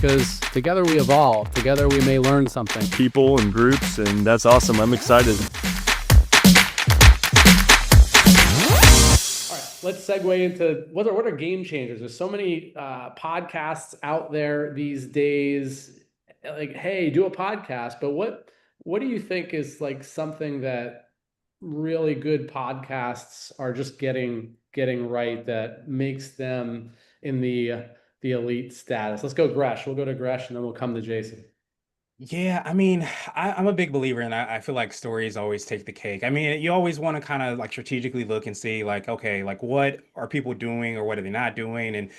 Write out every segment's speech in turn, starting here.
because together we evolve. Together we may learn something. People and groups, and that's awesome. I'm excited. All right, let's segue into what are game changers. There's so many podcasts out there these days. Like, hey, do a podcast. But what do you think is like something that really good podcasts are just getting right that makes them in the elite status? Let's go Gresh. We'll go to Gresh and then we'll come to Jason. Yeah, I mean, I'm a big believer in I feel like stories always take the cake. I mean, you always want to kind of like strategically look and see like, okay, like what are people doing or what are they not doing? And,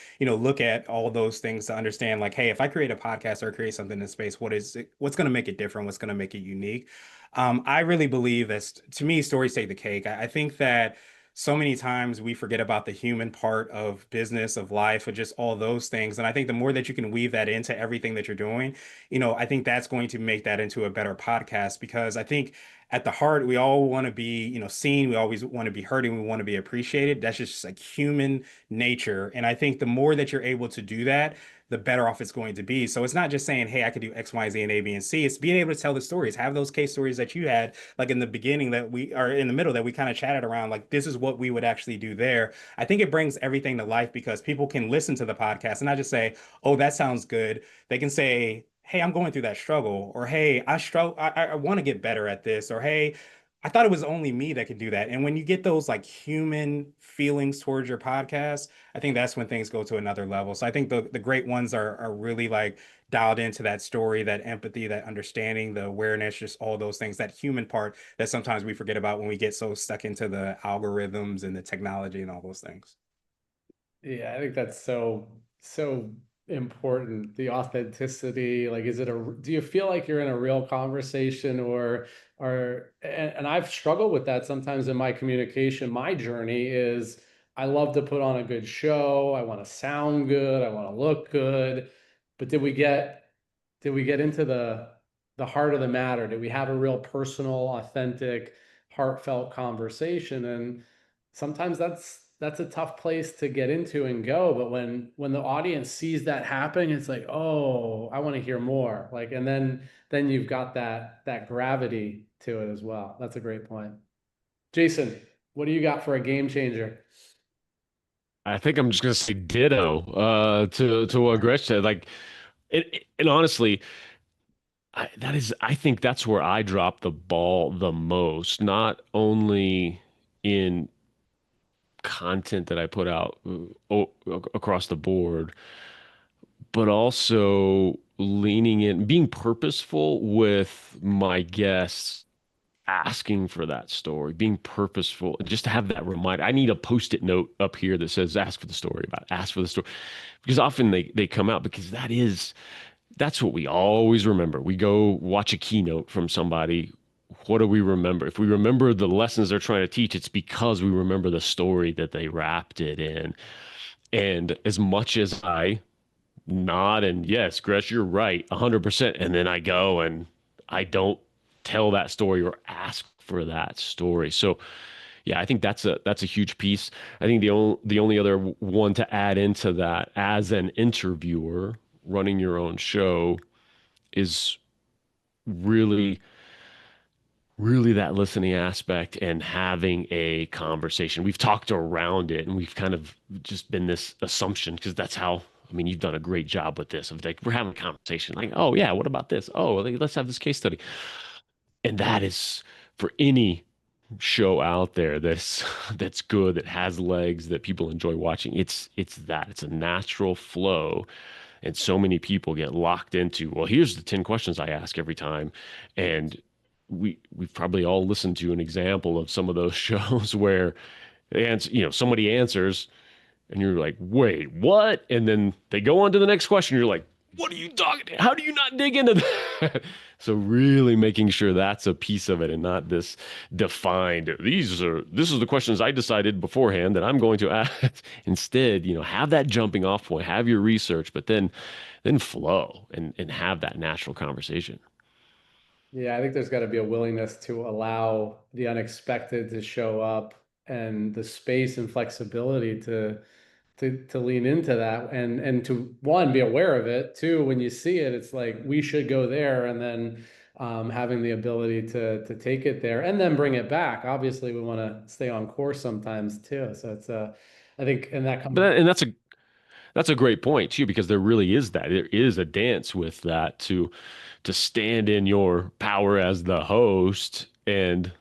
look at all those things to understand like, hey, if I create a podcast or create something in space, what's going to make it different? What's going to make it unique? I really believe that to me, stories take the cake. I think that so many times we forget about the human part of business, of life, of just all those things. And I think the more that you can weave that into everything that you're doing, I think that's going to make that into a better podcast because I think at the heart, we all want to be, seen. We always want to be heard and we want to be appreciated. That's just like human nature. And I think the more that you're able to do that, the better off it's going to be. So it's not just saying, hey, I could do X, Y, Z, and A, B, and C. It's being able to tell the stories, have those case stories that you had, like in the beginning that we are in the middle that we kind of chatted around, like this is what we would actually do there. I think it brings everything to life because people can listen to the podcast and not just say, oh, that sounds good. They can say, hey, I'm going through that struggle, or hey, I struggle, I want to get better at this, or hey, I thought it was only me that could do that. And when you get those like human feelings towards your podcast, I think that's when things go to another level. So I think the great ones are really like dialed into that story, that empathy, that understanding, the awareness, just all those things, that human part that sometimes we forget about when we get so stuck into the algorithms and the technology and all those things. Yeah, I think that's so important. The authenticity, like, do you feel like you're in a real conversation and I've struggled with that sometimes in my communication. My journey is I love to put on a good show. I want to sound good. I want to look good. But did we get into the heart of the matter? Did we have a real personal, authentic, heartfelt conversation? And sometimes that's a tough place to get into and go. But when the audience sees that happening, it's like, oh, I want to hear more. Like, and then you've got that gravity to it as well. That's a great point. Jason, what do you got for a game changer? I think I'm just gonna say ditto to what Gretch said. Like, and honestly, I think that's where I drop the ball the most. Not only in content that I put out across the board, but also leaning in, being purposeful with my guests, asking for that story, being purposeful, just to have that reminder. I need a post-it note up here that says, ask for the story about it, ask for the story. Because often they come out because that's what we always remember. We go watch a keynote from somebody. What do we remember? If we remember the lessons they're trying to teach, it's because we remember the story that they wrapped it in. And as much as I nod and yes, Gresh, you're right, 100%. And then I go and I don't tell that story or ask for that story. So yeah, I think that's a huge piece. I think the only other one to add into that as an interviewer running your own show is really really that listening aspect and having a conversation. We've talked around it and we've kind of just been this assumption because that's how, I mean, you've done a great job with this of like, we're having a conversation like, oh yeah, what about this? Oh, let's have this case study. And that is for any show out there that's good, that has legs, that people enjoy watching. It's a natural flow. And so many people get locked into, well, here's the 10 questions I ask every time. And we've probably all listened to an example of some of those shows where somebody answers and you're like, wait, what? And then they go on to the next question. You're like, what are you talking? How do you not dig into that? So really making sure that's a piece of it and not this defined. This is the questions I decided beforehand that I'm going to ask. Instead, have that jumping off point, have your research, but then flow and have that natural conversation. Yeah, I think there's got to be a willingness to allow the unexpected to show up and the space and flexibility to lean into that and to one, be aware of it. Two, when you see it, it's like we should go there, and then having the ability to take it there and then bring it back. Obviously, we want to stay on course sometimes too. So it's I think, and that comes. And that's a great point too, because there really is that. There is a dance with that to stand in your power as the host and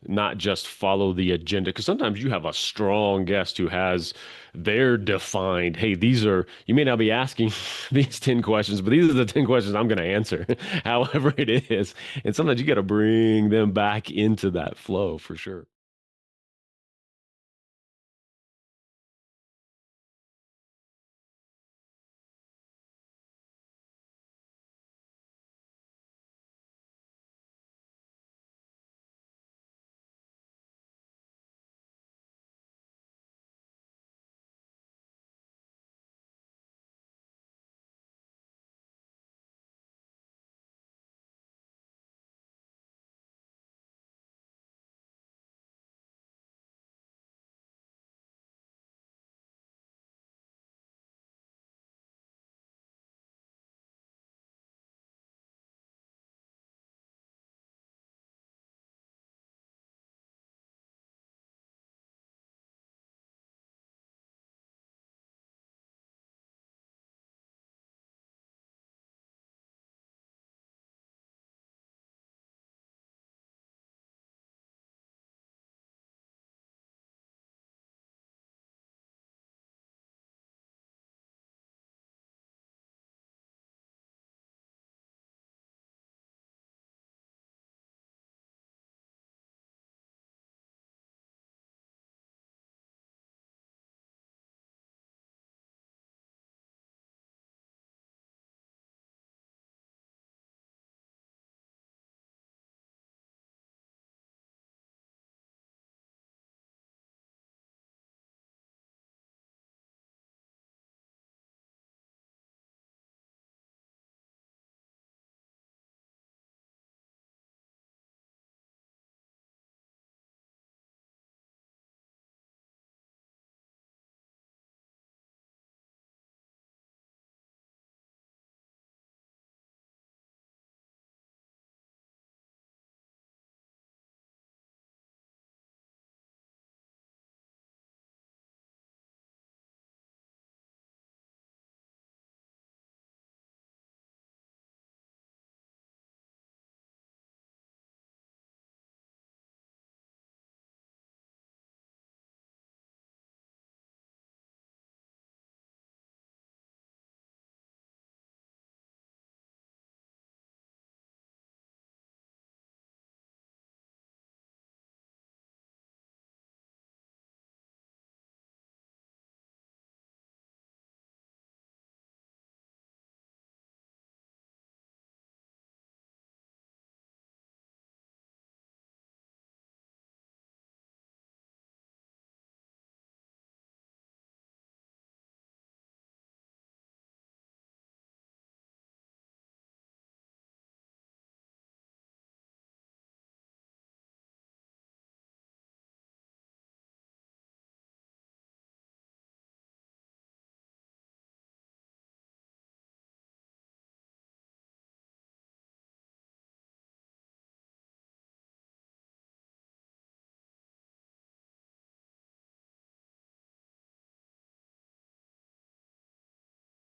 not just follow the agenda. Because sometimes you have a strong guest who has their defined, hey, these are, you may not be asking these 10 questions, but these are the 10 questions I'm going to answer, however it is. And sometimes you got to bring them back into that flow for sure.